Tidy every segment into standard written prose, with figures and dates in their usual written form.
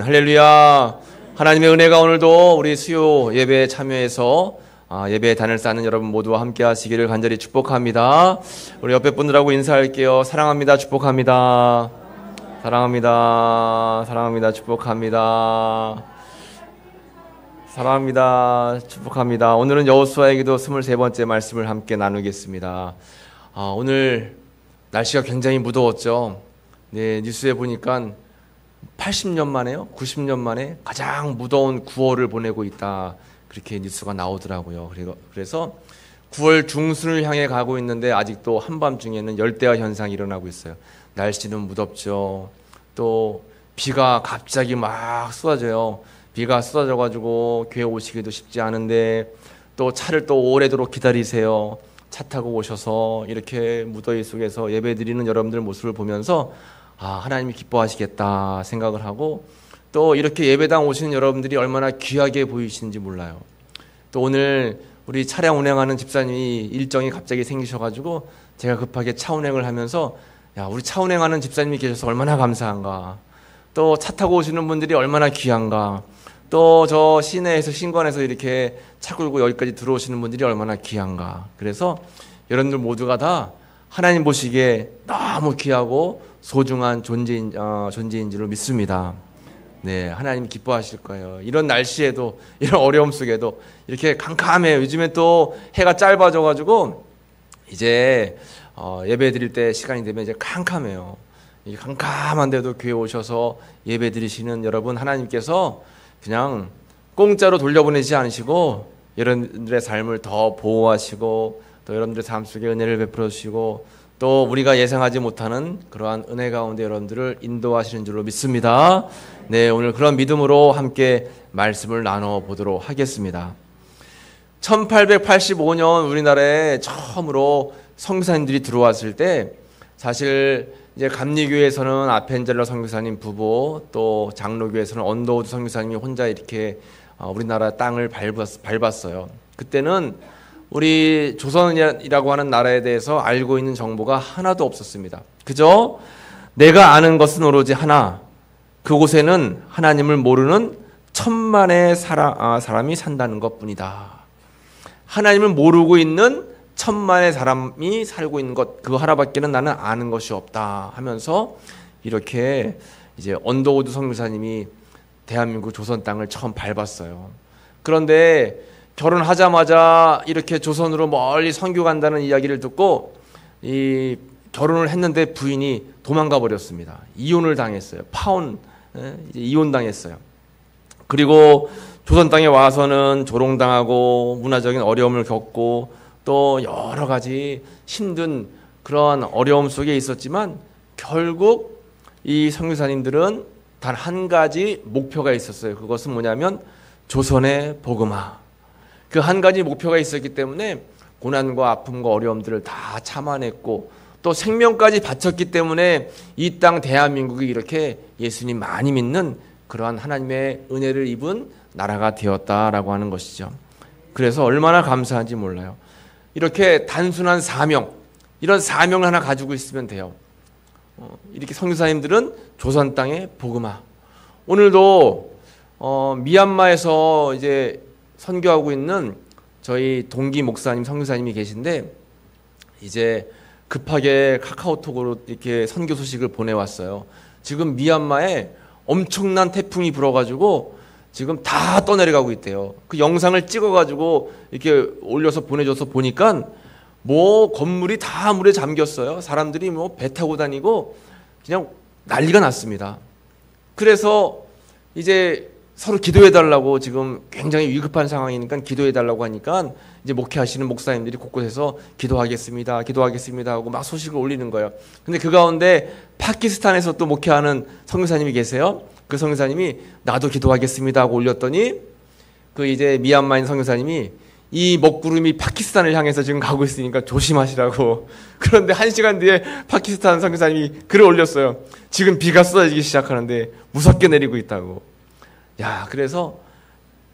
할렐루야. 하나님의 은혜가 오늘도 우리 수요 예배에 참여해서 예배에 단을 쌓는 여러분 모두와 함께 하시기를 간절히 축복합니다. 우리 옆에 분들하고 인사할게요. 사랑합니다. 축복합니다. 사랑합니다. 사랑합니다. 축복합니다. 사랑합니다. 축복합니다. 오늘은 여호수아에게도 23번째 말씀을 함께 나누겠습니다. 오늘 날씨가 굉장히 무더웠죠. 네, 뉴스에 보니까 80년 만에요? 90년 만에 가장 무더운 9월을 보내고 있다. 그렇게 뉴스가 나오더라고요. 그래서 9월 중순을 향해 가고 있는데 아직도 한밤중에는 열대야 현상이 일어나고 있어요. 날씨는 무덥죠. 또 비가 갑자기 막 쏟아져요. 비가 쏟아져가지고 교회 오시기도 쉽지 않은데 또 차를 또 오래도록 기다리세요. 차 타고 오셔서 이렇게 무더위 속에서 예배드리는 여러분들 모습을 보면서 하나님이 기뻐하시겠다 생각을 하고 또 이렇게 예배당 오시는 여러분들이 얼마나 귀하게 보이시는지 몰라요. 또 오늘 우리 차량 운행하는 집사님이 일정이 갑자기 생기셔가지고 제가 급하게 차 운행을 하면서 우리 차 운행하는 집사님이 계셔서 얼마나 감사한가. 또 차 타고 오시는 분들이 얼마나 귀한가. 또 저 시내에서 신관에서 이렇게 차 끌고 여기까지 들어오시는 분들이 얼마나 귀한가. 그래서 여러분들 모두가 다 하나님 보시기에 너무 귀하고 소중한 존재인 줄로 믿습니다. 네, 하나님 기뻐하실 거예요. 이런 날씨에도 이런 어려움 속에도 이렇게 캄캄해요. 요즘에 또 해가 짧아져가지고 이제 예배 드릴 때 시간이 되면 이제 캄캄해요. 이 캄캄한데도 교회 오셔서 예배 드리시는 여러분 하나님께서 그냥 공짜로 돌려보내지 않으시고 여러분들의 삶을 더 보호하시고 또 여러분들의 삶 속에 은혜를 베풀어 주시고 또 우리가 예상하지 못하는 그러한 은혜 가운데 여러분들을 인도하시는 줄로 믿습니다. 네, 오늘 그런 믿음으로 함께 말씀을 나눠보도록 하겠습니다. 1885년 우리나라에 처음으로 선교사님들이 들어왔을 때 사실 이제 감리교회에서는 아펜젤러 선교사님 부부 또 장로교회에서는 언더우드 선교사님이 혼자 이렇게 우리나라 땅을 밟았어요. 그때는 우리 조선이라고 하는 나라에 대해서 알고 있는 정보가 하나도 없었습니다. 그저 내가 아는 것은 오로지 하나, 그곳에는 하나님을 모르는 천만의 사람이 산다는 것뿐이다. 하나님을 모르고 있는 천만의 사람이 살고 있는 것, 그거 하나밖에는 나는 아는 것이 없다 하면서 이렇게 이제 언더우드 선교사님이 대한민국 조선 땅을 처음 밟았어요. 그런데 결혼하자마자 이렇게 조선으로 멀리 선교 간다는 이야기를 듣고 이 결혼을 했는데 부인이 도망가 버렸습니다. 이혼을 당했어요. 이혼 당했어요. 그리고 조선 땅에 와서는 조롱당하고 문화적인 어려움을 겪고 또 여러 가지 힘든 그런 어려움 속에 있었지만 결국 이 선교사님들은 단 한 가지 목표가 있었어요. 그것은 뭐냐면 조선의 복음화. 그 한 가지 목표가 있었기 때문에 고난과 아픔과 어려움들을 다 참아냈고 또 생명까지 바쳤기 때문에 이 땅 대한민국이 이렇게 예수님 많이 믿는 그러한 하나님의 은혜를 입은 나라가 되었다라고 하는 것이죠. 그래서 얼마나 감사한지 몰라요. 이렇게 단순한 사명, 이런 사명을 하나 가지고 있으면 돼요. 이렇게 선교사님들은 조선 땅의 복음화. 오늘도 미얀마에서 이제 선교하고 있는 저희 동기 목사님, 선교사님이 계신데 이제 급하게 카카오톡으로 이렇게 선교 소식을 보내왔어요. 지금 미얀마에 엄청난 태풍이 불어가지고 지금 다 떠내려가고 있대요. 그 영상을 찍어가지고 이렇게 올려서 보내줘서 보니까 뭐 건물이 다 물에 잠겼어요. 사람들이 뭐 배 타고 다니고 그냥 난리가 났습니다. 그래서 이제 서로 기도해달라고 지금 굉장히 위급한 상황이니까 기도해달라고 하니까 이제 목회하시는 목사님들이 곳곳에서 기도하겠습니다 하고 막 소식을 올리는 거예요. 근데 그 가운데 파키스탄에서 또 목회하는 선교사님이 계세요. 그 선교사님이 나도 기도하겠습니다 하고 올렸더니 그 이제 미얀마인 선교사님이 이 먹구름이 파키스탄을 향해서 지금 가고 있으니까 조심하시라고. 그런데 1시간 뒤에 파키스탄 선교사님이 글을 올렸어요. 지금 비가 쏟아지기 시작하는데 무섭게 내리고 있다고. 그래서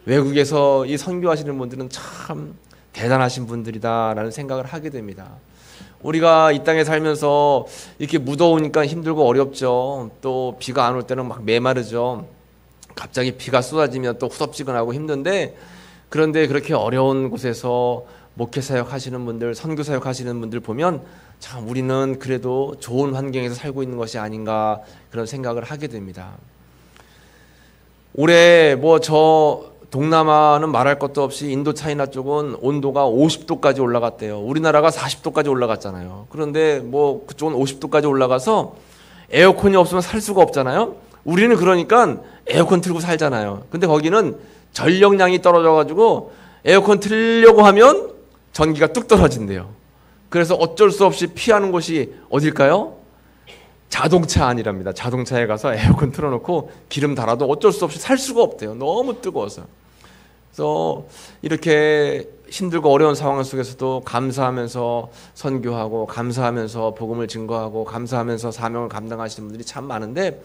외국에서 이 선교하시는 분들은 참 대단하신 분들이다라는 생각을 하게 됩니다. 우리가 이 땅에 살면서 이렇게 무더우니까 힘들고 어렵죠. 또 비가 안 올 때는 막 메마르죠. 갑자기 비가 쏟아지면 또 후덥지근하고 힘든데, 그런데 그렇게 어려운 곳에서 목회 사역 하시는 분들, 선교 사역 하시는 분들 보면 참 우리는 그래도 좋은 환경에서 살고 있는 것이 아닌가 그런 생각을 하게 됩니다. 올해 저 동남아는 말할 것도 없이 인도 차이나 쪽은 온도가 50도까지 올라갔대요. 우리나라가 40도까지 올라갔잖아요. 그런데 그쪽은 50도까지 올라가서 에어컨이 없으면 살 수가 없잖아요. 우리는 그러니까 에어컨 틀고 살잖아요. 근데 거기는 전력량이 떨어져가지고 에어컨 틀려고 하면 전기가 뚝 떨어진대요. 그래서 어쩔 수 없이 피하는 곳이 어딜까요? 자동차 안이랍니다. 자동차에 가서 에어컨 틀어놓고 기름 달아도 어쩔 수 없이 살 수가 없대요. 너무 뜨거워서. 그래서 이렇게 힘들고 어려운 상황 속에서도 감사하면서 선교하고, 감사하면서 복음을 증거하고, 감사하면서 사명을 감당하시는 분들이 참 많은데,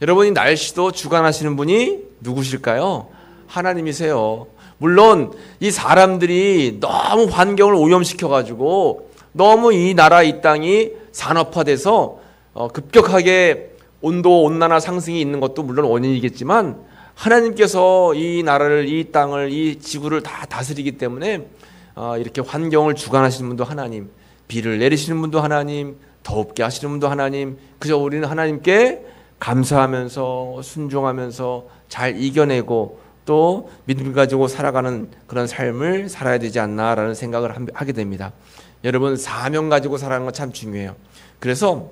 여러분이 날씨도 주관하시는 분이 누구실까요? 하나님이세요. 물론 이 사람들이 너무 환경을 오염시켜가지고 너무 이 나라 이 땅이 산업화돼서 급격하게 온난화 상승이 있는 것도 물론 원인이겠지만, 하나님께서 이 나라를, 이 땅을, 이 지구를 다 다스리기 때문에 이렇게 환경을 주관하시는 분도 하나님, 비를 내리시는 분도 하나님, 덥게 하시는 분도 하나님. 그저 우리는 하나님께 감사하면서 순종하면서 잘 이겨내고 또 믿음을 가지고 살아가는 그런 삶을 살아야 되지 않나라는 생각을 하게 됩니다. 여러분, 사명 가지고 살아가는 건 참 중요해요. 그래서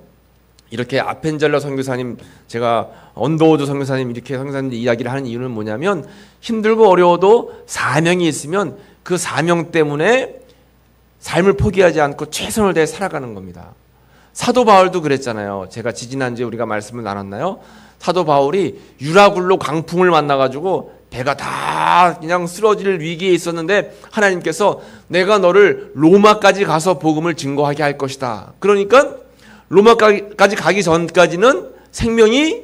이렇게 아펜젤러 선교사님, 제가 언더우드 선교사님, 이렇게 선교사님들 이야기를 하는 이유는 뭐냐면, 힘들고 어려워도 사명이 있으면 그 사명 때문에 삶을 포기하지 않고 최선을 다해 살아가는 겁니다. 사도 바울도 그랬잖아요. 제가 지지난주에 우리가 말씀을 나눴나요? 사도 바울이 유라굴로 강풍을 만나가지고 배가 다 그냥 쓰러질 위기에 있었는데, 하나님께서 내가 너를 로마까지 가서 복음을 증거하게 할 것이다. 그러니까 로마까지 가기 전까지는 생명이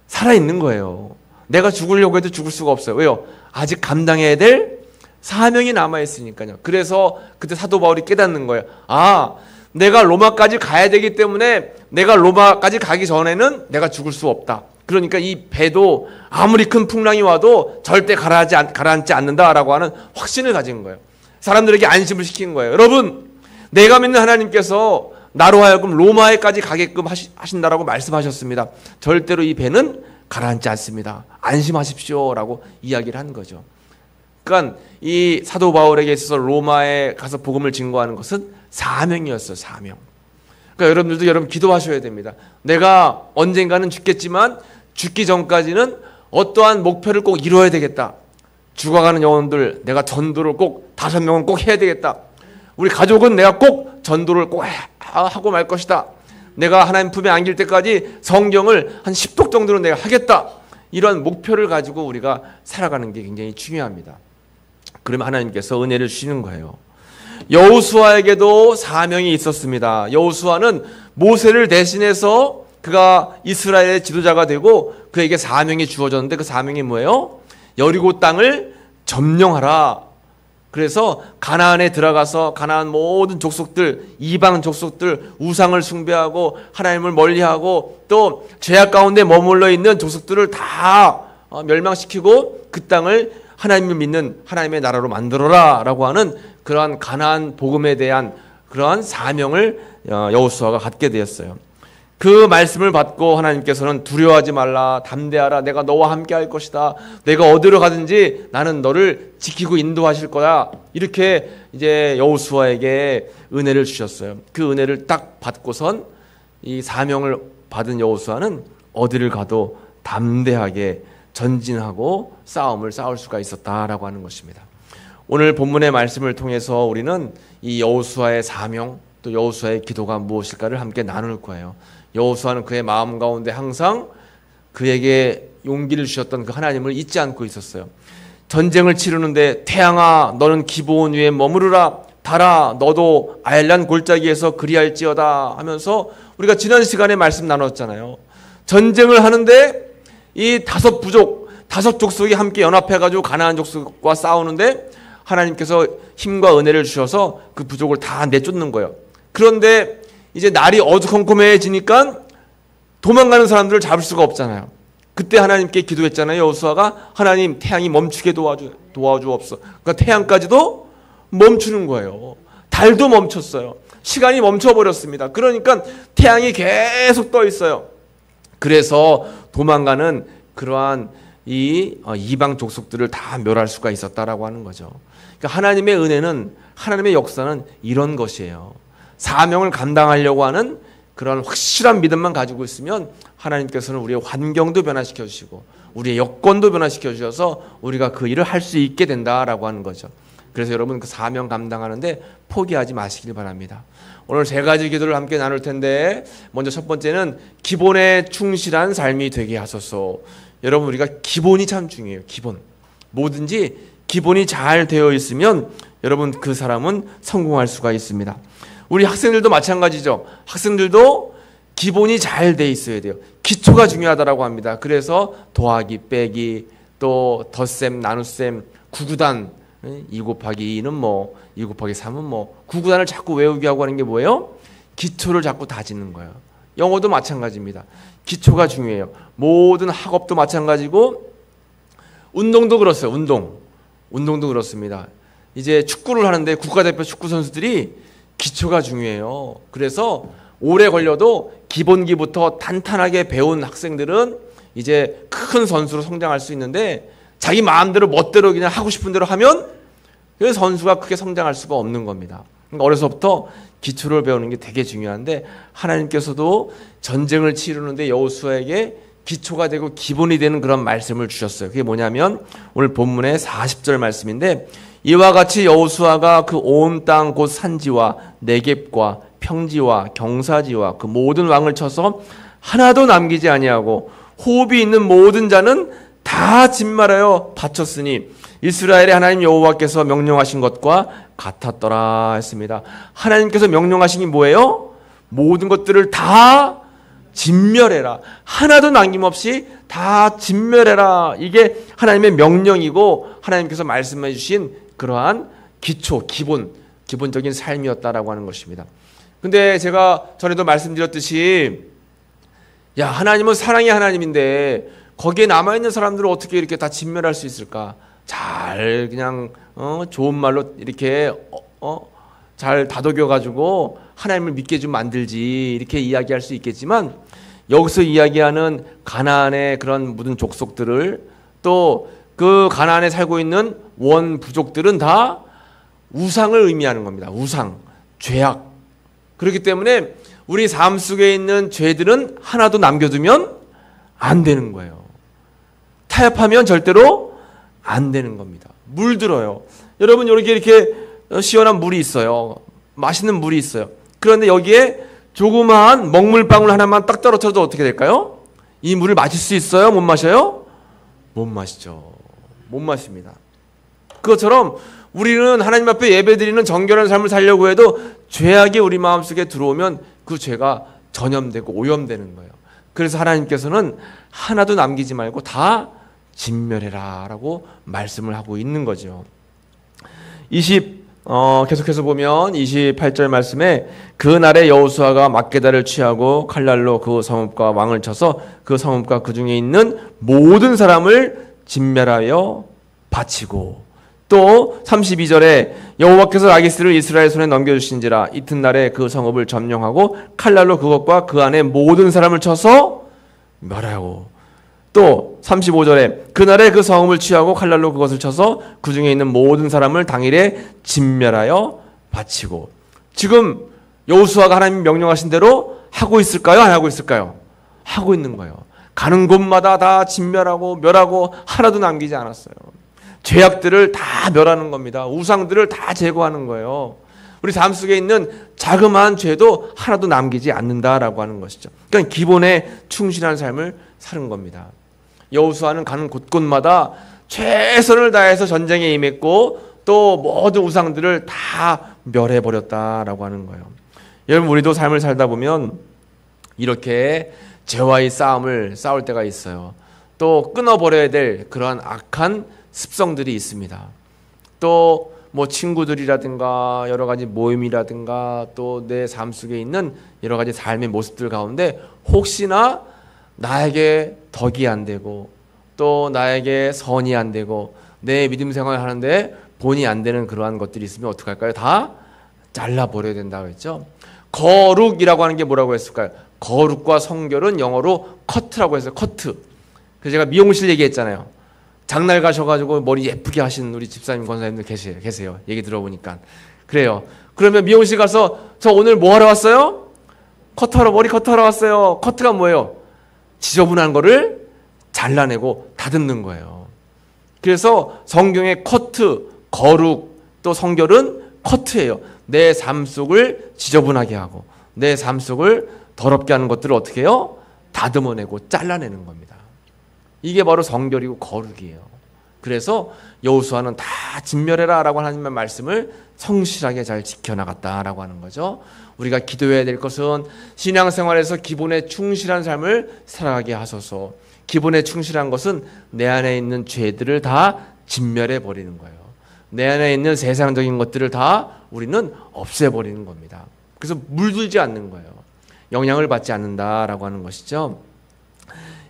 살아있는 거예요. 내가 죽으려고 해도 죽을 수가 없어요. 왜요? 아직 감당해야 될 사명이 남아있으니까요. 그래서 그때 사도 바울이 깨닫는 거예요. 내가 로마까지 가야 되기 때문에 내가 로마까지 가기 전에는 내가 죽을 수 없다. 그러니까 이 배도 아무리 큰 풍랑이 와도 절대 가라앉지 않는다라고 하는 확신을 가진 거예요. 사람들에게 안심을 시킨 거예요. 여러분, 내가 믿는 하나님께서 나로 하여금 로마에까지 가게끔 하신다라고 말씀하셨습니다. 절대로 이 배는 가라앉지 않습니다. 안심하십시오라고 이야기를 한 거죠. 그러니까 이 사도 바울에게 있어서 로마에 가서 복음을 증거하는 것은 사명이었어요. 사명. 그러니까 여러분들도 여러분 기도하셔야 됩니다. 내가 언젠가는 죽겠지만 죽기 전까지는 어떠한 목표를 꼭 이루어야 되겠다. 죽어가는 영혼들, 내가 전도를 꼭 5명은 꼭 해야 되겠다. 우리 가족은 내가 꼭 전도를 꼭 하고 말 것이다. 내가 하나님 품에 안길 때까지 성경을 한 10독 정도는 내가 하겠다. 이런 목표를 가지고 우리가 살아가는 게 굉장히 중요합니다. 그러면 하나님께서 은혜를 주시는 거예요. 여호수아에게도 사명이 있었습니다. 여호수아는 모세를 대신해서 그가 이스라엘의 지도자가 되고 그에게 사명이 주어졌는데, 그 사명이 뭐예요? 여리고 땅을 점령하라. 그래서 가나안에 들어가서 가나안 모든 족속들, 이방 족속들, 우상을 숭배하고 하나님을 멀리하고 또 죄악 가운데 머물러 있는 족속들을 다 멸망시키고 그 땅을 하나님을 믿는 하나님의 나라로 만들어라 라고 하는 그러한 가나안 복음에 대한 그러한 사명을 여호수아가 갖게 되었어요. 그 말씀을 받고 하나님께서는 두려워하지 말라, 담대하라, 내가 너와 함께 할 것이다, 내가 어디로 가든지 나는 너를 지키고 인도하실 거야, 이렇게 이제 여호수아에게 은혜를 주셨어요. 그 은혜를 딱 받고선 이 사명을 받은 여호수아는 어디를 가도 담대하게 전진하고 싸움을 싸울 수가 있었다라고 하는 것입니다. 오늘 본문의 말씀을 통해서 우리는 이 여호수아의 사명, 또 여호수아의 기도가 무엇일까를 함께 나눌 거예요. 여호수아는 그의 마음 가운데 항상 그에게 용기를 주셨던 그 하나님을 잊지 않고 있었어요. 전쟁을 치르는데 태양아 너는 기브온 위에 머무르라, 달아 너도 아엘란 골짜기에서 그리할지어다 하면서 우리가 지난 시간에 말씀 나눴잖아요. 전쟁을 하는데 이 5부족, 5족속이 함께 연합해가지고 가나안 족속과 싸우는데 하나님께서 힘과 은혜를 주셔서 그 부족을 다 내쫓는 거예요. 그런데 이제 날이 어두컴컴해지니까 도망가는 사람들을 잡을 수가 없잖아요. 그때 하나님께 기도했잖아요. 여호수아가 하나님 태양이 멈추게 도와주옵소서. 그러니까 태양까지도 멈추는 거예요. 달도 멈췄어요. 시간이 멈춰버렸습니다. 그러니까 태양이 계속 떠 있어요. 그래서 도망가는 그러한 이 이방 족속들을 다 멸할 수가 있었다라고 하는 거죠. 그러니까 하나님의 은혜는, 하나님의 역사는 이런 것이에요. 사명을 감당하려고 하는 그런 확실한 믿음만 가지고 있으면 하나님께서는 우리의 환경도 변화시켜 주시고 우리의 여건도 변화시켜 주셔서 우리가 그 일을 할 수 있게 된다라고 하는 거죠. 그래서 여러분 그 사명 감당하는데 포기하지 마시길 바랍니다. 오늘 세 가지 기도를 함께 나눌 텐데, 먼저 첫 번째는 기본에 충실한 삶이 되게 하소서. 여러분, 우리가 기본이 참 중요해요. 기본. 뭐든지 기본이 잘 되어 있으면 여러분 그 사람은 성공할 수가 있습니다. 우리 학생들도 마찬가지죠. 학생들도 기본이 잘 돼 있어야 돼요. 기초가 중요하다라고 합니다. 그래서 더하기, 빼기, 또 덧셈, 나눗셈, 구구단, 2 곱하기 2는 뭐, 2 곱하기 3은 뭐, 구구단을 자꾸 외우게 하고 하는 게 뭐예요? 기초를 자꾸 다지는 거예요. 영어도 마찬가지입니다. 기초가 중요해요. 모든 학업도 마찬가지고 운동도 그렇어요. 운동도 그렇습니다. 이제 축구를 하는데 국가대표 축구 선수들이 기초가 중요해요. 그래서 오래 걸려도 기본기부터 탄탄하게 배운 학생들은 이제 큰 선수로 성장할 수 있는데, 자기 마음대로 멋대로 그냥 하고 싶은 대로 하면 그 선수가 크게 성장할 수가 없는 겁니다. 그러니까 어려서부터 기초를 배우는 게 되게 중요한데, 하나님께서도 전쟁을 치르는데 여호수아에게 기초가 되고 기본이 되는 그런 말씀을 주셨어요. 그게 뭐냐면 오늘 본문의 40절 말씀인데, 이와 같이 여호수아가 그 온 땅 곧 산지와 네겝과 평지와 경사지와 그 모든 왕을 쳐서 하나도 남기지 아니하고 호흡이 있는 모든 자는 다 진말하여 바쳤으니 이스라엘의 하나님 여호와께서 명령하신 것과 같았더라 했습니다. 하나님께서 명령하신 게 뭐예요? 모든 것들을 다 진멸해라. 하나도 남김없이 다 진멸해라. 이게 하나님의 명령이고 하나님께서 말씀해 주신 그러한 기초, 기본적인 삶이었다라고 하는 것입니다. 근데 제가 전에도 말씀드렸듯이, 야, 하나님은 사랑의 하나님인데 거기에 남아있는 사람들을 어떻게 이렇게 다 진멸할 수 있을까? 잘 그냥 좋은 말로 이렇게 잘 다독여가지고 하나님을 믿게 좀 만들지, 이렇게 이야기할 수 있겠지만, 여기서 이야기하는 가나안의 그런 모든 족속들을, 또 그 가나안에 살고 있는 원 부족들은 다 우상을 의미하는 겁니다. 우상, 죄악. 그렇기 때문에 우리 삶 속에 있는 죄들은 하나도 남겨두면 안 되는 거예요. 타협하면 절대로 안 되는 겁니다. 물들어요. 여러분, 이렇게 시원한 물이 있어요. 맛있는 물이 있어요. 그런데 여기에 조그마한 먹물방울 하나만 딱 떨어져도 어떻게 될까요? 이 물을 마실 수 있어요? 못 마셔요? 못 마시죠. 못 마십니다. 그것처럼 우리는 하나님 앞에 예배드리는 정결한 삶을 살려고 해도 죄악이 우리 마음속에 들어오면 그 죄가 전염되고 오염되는 거예요. 그래서 하나님께서는 하나도 남기지 말고 다 진멸해라 라고 말씀을 하고 있는 거죠. 계속해서 보면 28절 말씀에, 그날에 여호수아가 막게다를 취하고 칼날로 그 성읍과 왕을 쳐서 그 성읍과 그 중에 있는 모든 사람을 진멸하여 바치고, 또 32절에 여호와께서 라기스를 이스라엘 손에 넘겨주신지라 이튿날에 그 성읍을 점령하고 칼날로 그것과 그 안에 모든 사람을 쳐서 멸하고, 또 35절에 그날에 그 성읍을 취하고 칼날로 그것을 쳐서 그 중에 있는 모든 사람을 당일에 진멸하여 바치고. 지금 여호수아가 하나님 명령하신 대로 하고 있을까요? 안 하고 있을까요? 하고 있는 거예요. 가는 곳마다 다 진멸하고 멸하고 하나도 남기지 않았어요. 죄악들을 다 멸하는 겁니다. 우상들을 다 제거하는 거예요. 우리 삶 속에 있는 자그마한 죄도 하나도 남기지 않는다라고 하는 것이죠. 그러니까 기본에 충실한 삶을 사는 겁니다. 여호수아는 가는 곳곳마다 최선을 다해서 전쟁에 임했고 또 모든 우상들을 다 멸해버렸다라고 하는 거예요. 여러분, 우리도 삶을 살다 보면 이렇게 죄와의 싸울 때가 있어요. 또 끊어버려야 될 그러한 악한 습성들이 있습니다. 또 뭐 친구들이라든가 여러 가지 모임이라든가 또 내 삶 속에 있는 여러 가지 삶의 모습들 가운데 혹시나 나에게 덕이 안 되고 또 나에게 선이 안 되고 내 믿음 생활을 하는데 본이 안 되는 그러한 것들이 있으면 어떡할까요? 다 잘라버려야 된다고 했죠. 거룩이라고 하는 게 뭐라고 했을까요? 거룩과 성결은 영어로 커트라고 했어요. 커트. 그래서 제가 미용실 얘기했잖아요. 장날 가셔가지고 머리 예쁘게 하시는 우리 집사님 권사님들 계세요. 얘기 들어보니까. 그래요. 그러면 미용실 가서 저 오늘 뭐 하러 왔어요? 머리 커트하러 왔어요. 커트가 뭐예요? 지저분한 거를 잘라내고 다듬는 거예요. 그래서 성경의 커트, 거룩, 또 성결은 커트예요. 내 삶 속을 지저분하게 하고 내 삶 속을 더럽게 하는 것들을 어떻게 해요? 다듬어내고 잘라내는 겁니다. 이게 바로 성결이고 거룩이에요. 그래서 여호수아는 다 진멸해라 라고 하나님의 말씀을 성실하게 잘 지켜나갔다라고 하는 거죠. 우리가 기도해야 될 것은 신앙생활에서 기본에 충실한 삶을 살아가게 하소서. 기본에 충실한 것은 내 안에 있는 죄들을 다 진멸해 버리는 거예요. 내 안에 있는 세상적인 것들을 다 우리는 없애버리는 겁니다. 그래서 물들지 않는 거예요. 영향을 받지 않는다라고 하는 것이죠.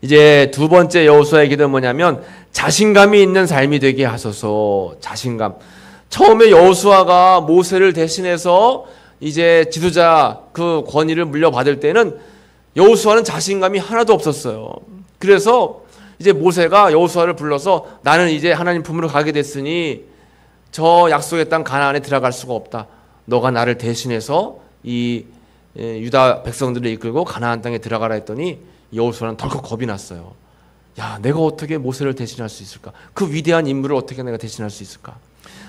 이제 두 번째 여호수아의 기도는 뭐냐면 자신감이 있는 삶이 되게 하소서. 자신감. 처음에 여호수아가 모세를 대신해서 이제 지도자 그 권위를 물려받을 때는 여호수아는 자신감이 하나도 없었어요. 그래서 이제 모세가 여호수아를 불러서 나는 이제 하나님 품으로 가게 됐으니 저 약속의 땅 가나안에 들어갈 수가 없다. 너가 나를 대신해서 이 유다 백성들을 이끌고 가나안 땅에 들어가라 했더니 여호수아는 덜컥 겁이 났어요. 야, 내가 어떻게 모세를 대신할 수 있을까? 그 위대한 인물을 어떻게 내가 대신할 수 있을까?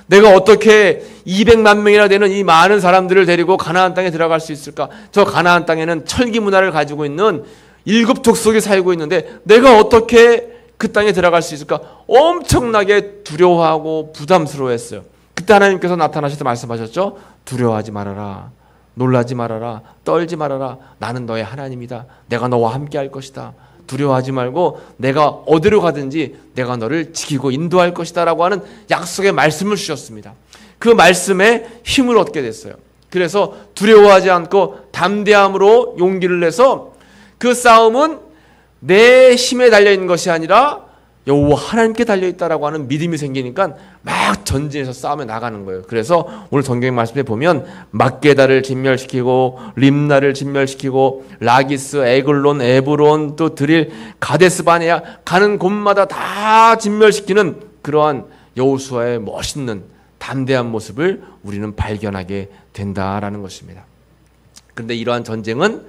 내가 어떻게 200만 명이나 되는 이 많은 사람들을 데리고 가나안 땅에 들어갈 수 있을까? 저 가나안 땅에는 철기 문화를 가지고 있는 7 족속이 살고 있는데 내가 어떻게 그 땅에 들어갈 수 있을까? 엄청나게 두려워하고 부담스러워했어요. 그때 하나님께서 나타나셔서 말씀하셨죠. 두려워하지 말아라. 놀라지 말아라. 떨지 말아라. 나는 너의 하나님이다. 내가 너와 함께 할 것이다. 두려워하지 말고 내가 어디로 가든지 내가 너를 지키고 인도할 것이다 라고 하는 약속의 말씀을 주셨습니다. 그 말씀에 힘을 얻게 됐어요. 그래서 두려워하지 않고 담대함으로 용기를 내서 그 싸움은 내 힘에 달려있는 것이 아니라 여호와 하나님께 달려있다라고 하는 믿음이 생기니까 막 전진해서 싸움에 나가는 거예요. 그래서 오늘 성경 말씀에 보면 막게다를 진멸시키고 림나를 진멸시키고 라기스, 에글론, 에브론, 또 드릴, 가데스 바네아 가는 곳마다 다 진멸시키는 그러한 여호수아의 멋있는 담대한 모습을 우리는 발견하게 된다라는 것입니다. 그런데 이러한 전쟁은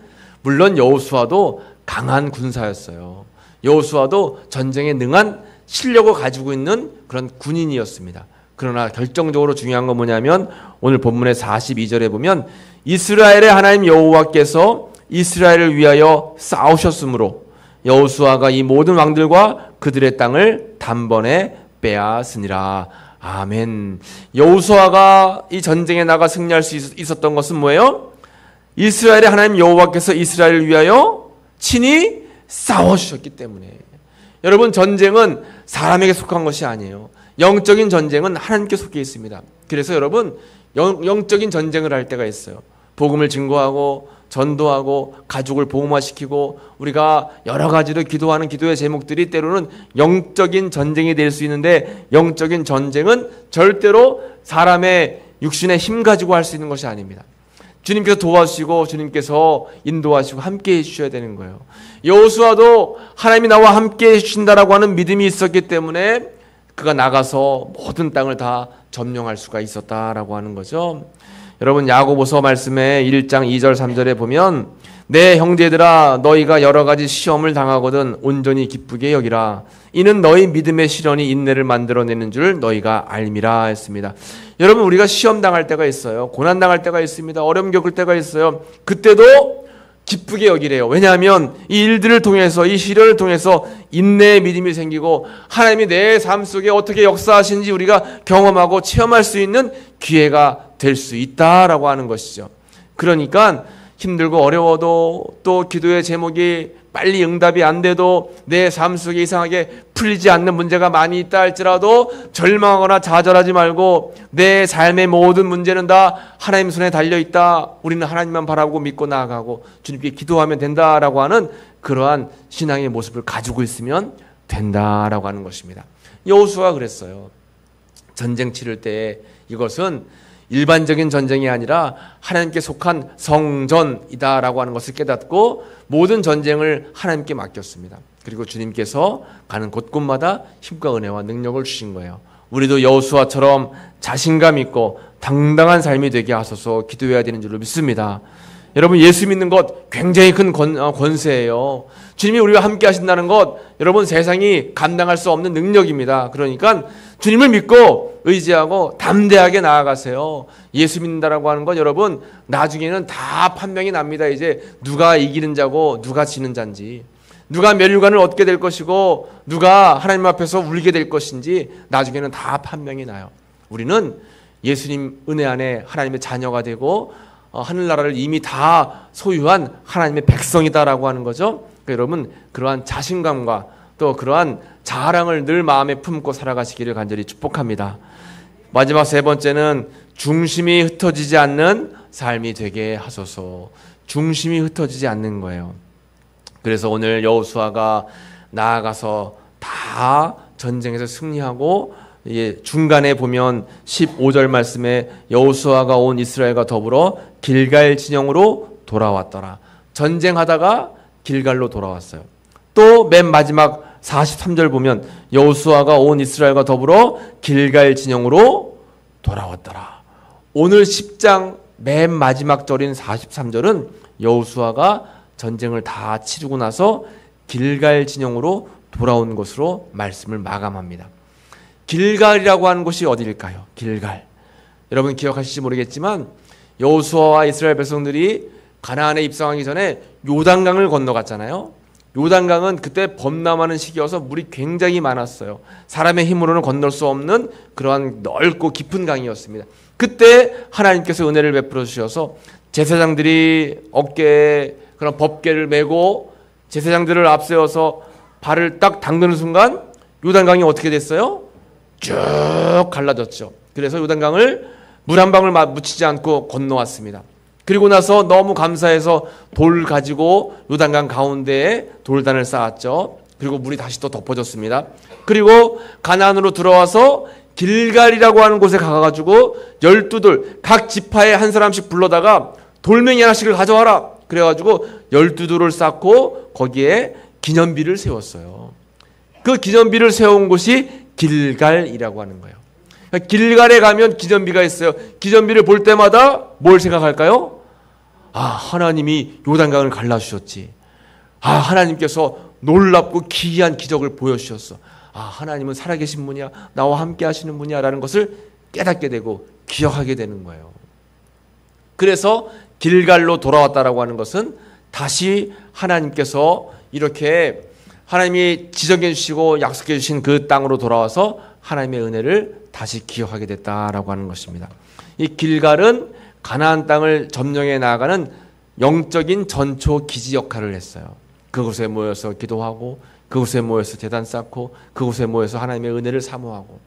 물론 여호수아도 강한 군사였어요. 여호수아도 전쟁에 능한 실력을 가지고 있는 그런 군인이었습니다. 그러나 결정적으로 중요한 건 뭐냐면 오늘 본문의 42절에 보면 이스라엘의 하나님 여호와께서 이스라엘을 위하여 싸우셨으므로 여호수아가 이 모든 왕들과 그들의 땅을 단번에 빼앗으니라. 아멘. 여호수아가 이 전쟁에 나가 승리할 수 있었던 것은 뭐예요? 이스라엘의 하나님 여호와께서 이스라엘을 위하여 친히 싸워주셨기 때문에. 여러분, 전쟁은 사람에게 속한 것이 아니에요. 영적인 전쟁은 하나님께 속해 있습니다. 그래서 여러분, 영적인 전쟁을 할 때가 있어요. 복음을 증거하고 전도하고 가족을 복음화시키고 우리가 여러 가지로 기도하는 기도의 제목들이 때로는 영적인 전쟁이 될 수 있는데 영적인 전쟁은 절대로 사람의 육신의 힘 가지고 할 수 있는 것이 아닙니다. 주님께서 도와주시고 주님께서 인도하시고 함께해 주셔야 되는 거예요. 여호수아도 하나님이 나와 함께해 주신다라고 하는 믿음이 있었기 때문에 그가 나가서 모든 땅을 다 점령할 수가 있었다라고 하는 거죠. 여러분, 야고보서 말씀에 1장 2절 3절에 보면 내 형제들아 너희가 여러 가지 시험을 당하거든 온전히 기쁘게 여기라. 이는 너희 믿음의 시련이 인내를 만들어내는 줄 너희가 알미라 했습니다. 여러분, 우리가 시험 당할 때가 있어요. 고난 당할 때가 있습니다. 어려움 겪을 때가 있어요. 그때도 기쁘게 여기래요. 왜냐하면 이 일들을 통해서, 이 시련을 통해서 인내의 믿음이 생기고 하나님이 내 삶 속에 어떻게 역사하시는지 우리가 경험하고 체험할 수 있는 기회가 될 수 있다라고 하는 것이죠. 그러니까 힘들고 어려워도 또 기도의 제목이 빨리 응답이 안 돼도 내 삶 속에 이상하게 풀리지 않는 문제가 많이 있다 할지라도 절망하거나 좌절하지 말고 내 삶의 모든 문제는 다 하나님 손에 달려있다. 우리는 하나님만 바라보고 믿고 나아가고 주님께 기도하면 된다라고 하는 그러한 신앙의 모습을 가지고 있으면 된다라고 하는 것입니다. 여호수아가 그랬어요. 전쟁 치를 때 이것은 일반적인 전쟁이 아니라 하나님께 속한 성전이다라고 하는 것을 깨닫고 모든 전쟁을 하나님께 맡겼습니다. 그리고 주님께서 가는 곳곳마다 힘과 은혜와 능력을 주신 거예요. 우리도 여호수아처럼 자신감 있고 당당한 삶이 되게 하소서 기도해야 되는 줄로 믿습니다. 여러분, 예수 믿는 것 굉장히 큰 권세예요. 주님이 우리와 함께 하신다는 것, 여러분, 세상이 감당할 수 없는 능력입니다. 그러니까 주님을 믿고 의지하고 담대하게 나아가세요. 예수 믿는다라고 하는 건 여러분 나중에는 다 판명이 납니다. 이제 누가 이기는 자고 누가 지는 자인지, 누가 멸류관을 얻게 될 것이고 누가 하나님 앞에서 울게 될 것인지 나중에는 다 판명이 나요. 우리는 예수님 은혜 안에 하나님의 자녀가 되고 하늘나라를 이미 다 소유한 하나님의 백성이다라고 하는 거죠. 그러니까 여러분, 그러한 자신감과 또 그러한 자랑을 늘 마음에 품고 살아가시기를 간절히 축복합니다. 마지막 세 번째는 중심이 흩어지지 않는 삶이 되게 하소서. 중심이 흩어지지 않는 거예요. 그래서 오늘 여호수아가 나아가서 다 전쟁에서 승리하고 중간에 보면 15절 말씀에 여호수아가 온 이스라엘과 더불어 길갈 진영으로 돌아왔더라. 전쟁하다가 길갈로 돌아왔어요. 또 맨 마지막 43절 보면 여호수아가 온 이스라엘과 더불어 길갈 진영으로 돌아왔더라. 오늘 10장 맨 마지막 절인 43절은 여호수아가 전쟁을 다 치르고 나서 길갈 진영으로 돌아온 것으로 말씀을 마감합니다. 길갈이라고 하는 곳이 어디일까요? 길갈. 여러분 기억하실지 모르겠지만 여호수아와 이스라엘 백성들이 가나안에 입성하기 전에 요단강을 건너갔잖아요. 요단강은 그때 범람하는 시기여서 물이 굉장히 많았어요. 사람의 힘으로는 건널 수 없는 그러한 넓고 깊은 강이었습니다. 그때 하나님께서 은혜를 베풀어 주셔서 제사장들이 어깨에 그런 법궤를 메고 제사장들을 앞세워서 발을 딱 담그는 순간 요단강이 어떻게 됐어요? 쭉 갈라졌죠. 그래서 요단강을 물 한 방울 묻히지 않고 건너왔습니다. 그리고 나서 너무 감사해서 돌 가지고 요단강 가운데에 돌단을 쌓았죠. 그리고 물이 다시 또 덮어졌습니다. 그리고 가나안으로 들어와서 길갈이라고 하는 곳에 가가지고 12돌 각 지파에 한 사람씩 불러다가 돌멩이 하나씩을 가져와라. 그래가지고 12돌을 쌓고 거기에 기념비를 세웠어요. 그 기념비를 세운 곳이 길갈이라고 하는 거예요. 길갈에 가면 기념비가 있어요. 기념비를 볼 때마다 뭘 생각할까요? 아, 하나님이 요단강을 갈라주셨지. 아, 하나님께서 놀랍고 기이한 기적을 보여주셨어. 아, 하나님은 살아계신 분이야. 나와 함께 하시는 분이야. 라는 것을 깨닫게 되고 기억하게 되는 거예요. 그래서 길갈로 돌아왔다라고 하는 것은 다시 하나님께서 이렇게 하나님이 지정해 주시고 약속해 주신 그 땅으로 돌아와서 하나님의 은혜를 다시 기억하게 됐다라고 하는 것입니다. 이 길갈은 가나안 땅을 점령해 나아가는 영적인 전초 기지 역할을 했어요. 그곳에 모여서 기도하고 그곳에 모여서 제단 쌓고 그곳에 모여서 하나님의 은혜를 사모하고,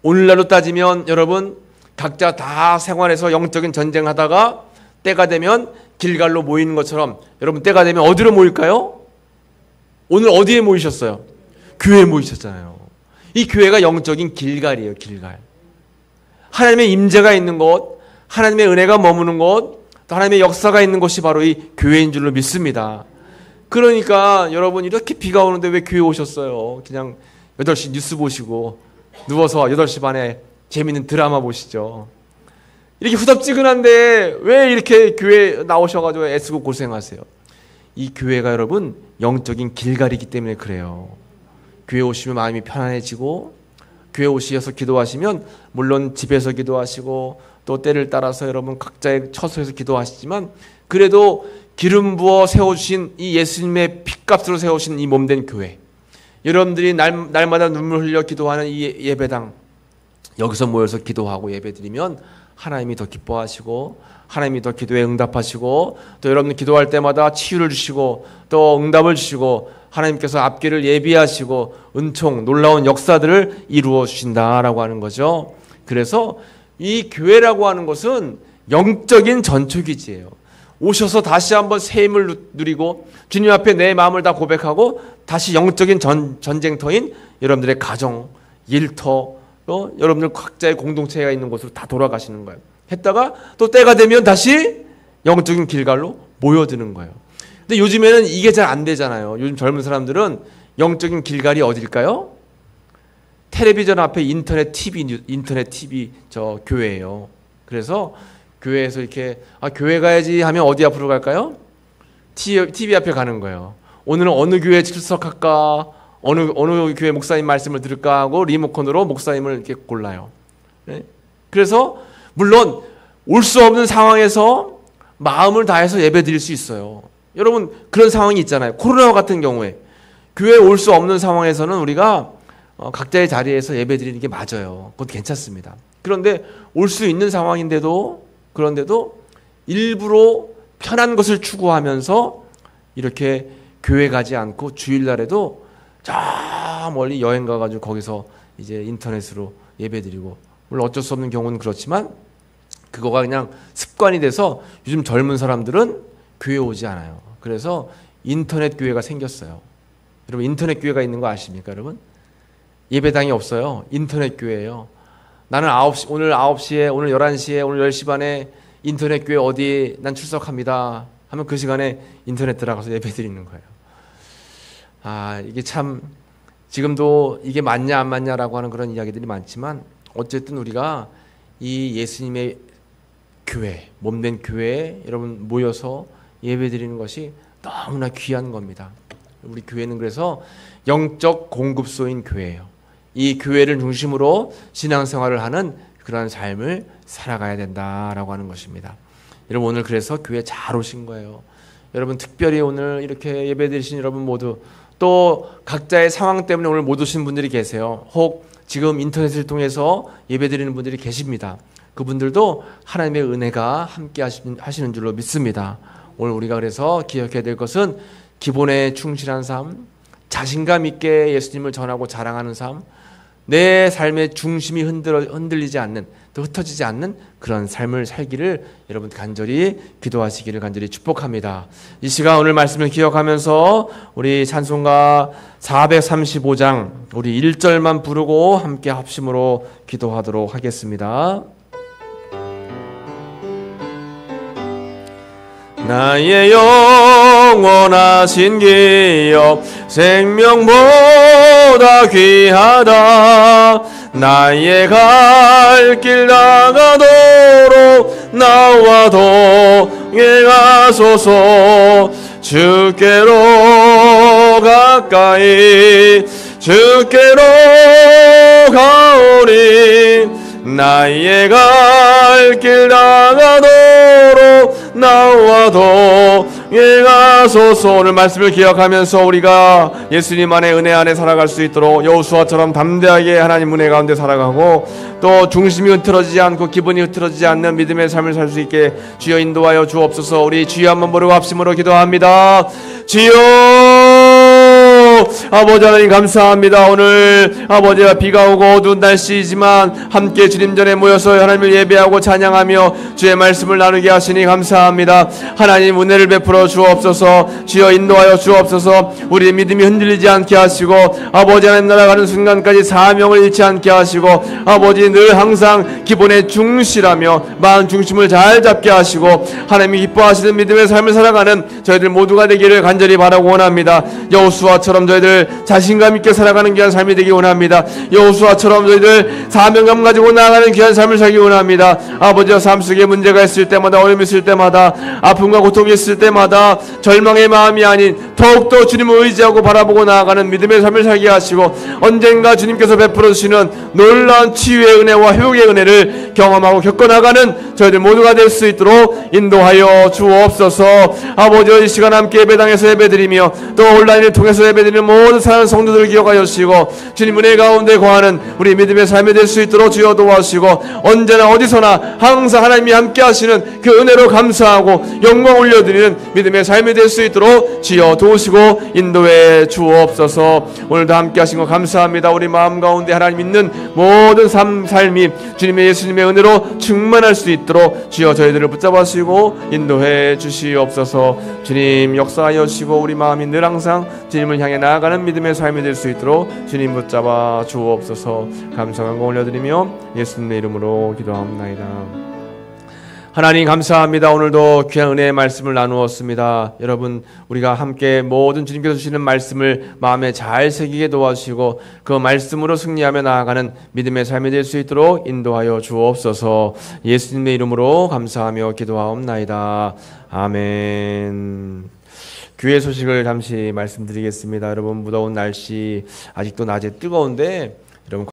오늘날로 따지면 여러분 각자 다 생활에서 영적인 전쟁하다가 때가 되면 길갈로 모이는 것처럼 여러분 때가 되면 어디로 모일까요? 오늘 어디에 모이셨어요? 교회에 모이셨잖아요. 이 교회가 영적인 길갈이에요. 길갈. 하나님의 임재가 있는 곳, 하나님의 은혜가 머무는 곳, 또 하나님의 역사가 있는 곳이 바로 이 교회인 줄로 믿습니다. 그러니까 여러분 이렇게 비가 오는데 왜 교회 오셨어요? 그냥 8시 뉴스 보시고 누워서 8시 반에 재밌는 드라마 보시죠. 이렇게 후덥지근한데 왜 이렇게 교회 나오셔가지고 애쓰고 고생하세요? 이 교회가 여러분 영적인 길갈이기 때문에 그래요. 교회 오시면 마음이 편안해지고, 교회 오셔서 기도하시면 물론 집에서 기도하시고 또 때를 따라서 여러분 각자의 처소에서 기도하시지만, 그래도 기름 부어 세워주신 이 예수님의 핏값으로 세우신 이 몸된 교회, 여러분들이 날마다 눈물 흘려 기도하는 이 예배당, 여기서 모여서 기도하고 예배드리면 하나님이 더 기뻐하시고 하나님이 더 기도에 응답하시고 또 여러분 기도할 때마다 치유를 주시고 또 응답을 주시고 하나님께서 앞길을 예비하시고 은총 놀라운 역사들을 이루어 주신다라고 하는 거죠. 그래서 이 교회라고 하는 것은 영적인 전초기지예요. 오셔서 다시 한번 새 힘을 누리고 주님 앞에 내 마음을 다 고백하고 다시 영적인 전쟁터인 여러분들의 가정, 일터, 또 여러분들 각자의 공동체가 있는 곳으로 다 돌아가시는 거예요. 했다가 또 때가 되면 다시 영적인 길갈로 모여드는 거예요. 근데 요즘에는 이게 잘 안 되잖아요. 요즘 젊은 사람들은 영적인 길갈이 어딜까요? 텔레비전 앞에 인터넷 TV 저 교회예요. 그래서 교회에서 이렇게 교회 가야지 하면 어디 앞으로 갈까요? TV 앞에 가는 거예요. 오늘은 어느 교회에 출석할까? 어느 교회 목사님 말씀을 들을까 하고 리모컨으로 목사님을 이렇게 골라요. 네? 그래서 물론 올 수 없는 상황에서 마음을 다해서 예배 드릴 수 있어요. 여러분 그런 상황이 있잖아요. 코로나 같은 경우에 교회에 올 수 없는 상황에서는 우리가 각자의 자리에서 예배 드리는 게 맞아요. 그것도 괜찮습니다. 그런데 올 수 있는 상황인데도 그런데도 일부러 편한 것을 추구하면서 이렇게 교회 가지 않고 주일날에도 저 멀리 여행 가가지고 거기서 이제 인터넷으로 예배 드리고 물론 어쩔 수 없는 경우는 그렇지만 그거가 그냥 습관이 돼서 요즘 젊은 사람들은 교회 오지 않아요. 그래서 인터넷 교회가 생겼어요. 여러분 인터넷 교회가 있는 거 아십니까 여러분? 예배당이 없어요. 인터넷 교회예요. 나는 오늘 9시에 오늘 11시에 오늘 10시 반에 인터넷 교회 어디 난 출석합니다 하면 그 시간에 인터넷 들어가서 예배 드리는 거예요. 이게 참 지금도 이게 맞냐 안 맞냐라고 하는 그런 이야기들이 많지만 어쨌든 우리가 이 예수님의 교회, 몸된 교회에 여러분 모여서 예배 드리는 것이 너무나 귀한 겁니다. 우리 교회는 그래서 영적 공급소인 교회예요. 이 교회를 중심으로 신앙생활을 하는 그런 삶을 살아가야 된다라고 하는 것입니다. 여러분 오늘 그래서 교회 잘 오신 거예요. 여러분 특별히 오늘 이렇게 예배 드리신 여러분 모두 또 각자의 상황 때문에 오늘 못 오신 분들이 계세요. 혹 지금 인터넷을 통해서 예배 드리는 분들이 계십니다. 그분들도 하나님의 은혜가 함께 하시는 줄로 믿습니다. 오늘 우리가 그래서 기억해야 될 것은 기본에 충실한 삶, 자신감 있게 예수님을 전하고 자랑하는 삶, 내 삶의 중심이 흔들리지 않는 또 흩어지지 않는 그런 삶을 살기를 여러분 간절히 기도하시기를 간절히 축복합니다. 이 시간 오늘 말씀을 기억하면서 우리 찬송가 435장 우리 1절만 부르고 함께 합심으로 기도하도록 하겠습니다. 나의 영원하신 기업 생명보다 귀하다. 나의 갈 길 나가도록 나와 동행하소서. 주께로 가까이 주께로 가오니 나의 갈 길 나가도록 나와 동행하소서. 오늘 말씀을 기억하면서 우리가 예수님 안에 은혜 안에 살아갈 수 있도록 여호수아처럼 담대하게 하나님 은혜 가운데 살아가고 또 중심이 흐트러지지 않고 기분이 흐트러지지 않는 믿음의 삶을 살 수 있게 주여 인도하여 주옵소서. 우리 주여 한번 부르고 합심으로 기도합니다. 주여 아버지 하나님 감사합니다. 오늘 아버지가 비가 오고 어두운 날씨이지만 함께 주님 전에 모여서 하나님을 예배하고 찬양하며 주의 말씀을 나누게 하시니 감사합니다. 하나님 은혜를 베풀어 주옵소서. 주여 인도하여 주옵소서. 우리의 믿음이 흔들리지 않게 하시고 아버지 하나님 날아가는 순간까지 사명을 잃지 않게 하시고 아버지 늘 항상 기본에 충실하며 마음 중심을 잘 잡게 하시고 하나님이 기뻐하시는 믿음의 삶을 살아가는 저희들 모두가 되기를 간절히 바라고 원합니다. 여호수아처럼 저희들 자신감 있게 살아가는 귀한 삶이 되기 원합니다. 여호수아처럼 저희들 사명감 가지고 나아가는 귀한 삶을 살기 원합니다. 아버지와 삶 속에 문제가 있을 때마다 어려움이 있을 때마다 아픔과 고통이 있을 때마다 절망의 마음이 아닌 더욱더 주님을 의지하고 바라보고 나아가는 믿음의 삶을 살게 하시고 언젠가 주님께서 베풀어 주시는 놀라운 치유의 은혜와 회복의 은혜를 경험하고 겪어나가는 저희들 모두가 될 수 있도록 인도하여 주옵소서. 아버지 이 시간 함께 예배당에서 예배드리며 또 온라인을 통해서 예배드리는 모든 모든 사랑하는 성도들을 기억하여 주시고 주님 은혜 가운데 거하는 우리 믿음의 삶이 될 수 있도록 주여 도와주시고 언제나 어디서나 항상 하나님이 함께 하시는 그 은혜로 감사하고 영광 올려드리는 믿음의 삶이 될 수 있도록 주여 도우시고 인도해 주옵소서. 오늘도 함께 하신 것 감사합니다. 우리 마음 가운데 하나님 있는 모든 삶이 주님의 예수님의 은혜로 충만할 수 있도록 주여 저희들을 붙잡아 주시고 인도해 주시옵소서. 주님 역사하여 주시고 우리 마음이 늘 항상 주님을 향해 나아가는 믿음의 삶이 될 수 있도록 주님 붙잡아 주옵소서. 감사한 거 올려드리며 예수님의 이름으로 기도합나이다. 하나님 감사합니다. 오늘도 귀한 은혜의 말씀을 나누었습니다. 여러분 우리가 함께 모든 주님께서 주시는 말씀을 마음에 잘 새기게 도와주시고 그 말씀으로 승리하며 나아가는 믿음의 삶이 될 수 있도록 인도하여 주옵소서. 예수님의 이름으로 감사하며 기도하옵나이다. 아멘. 교회 소식을 잠시 말씀드리겠습니다. 여러분 무더운 날씨 아직도 낮에 뜨거운데 여러분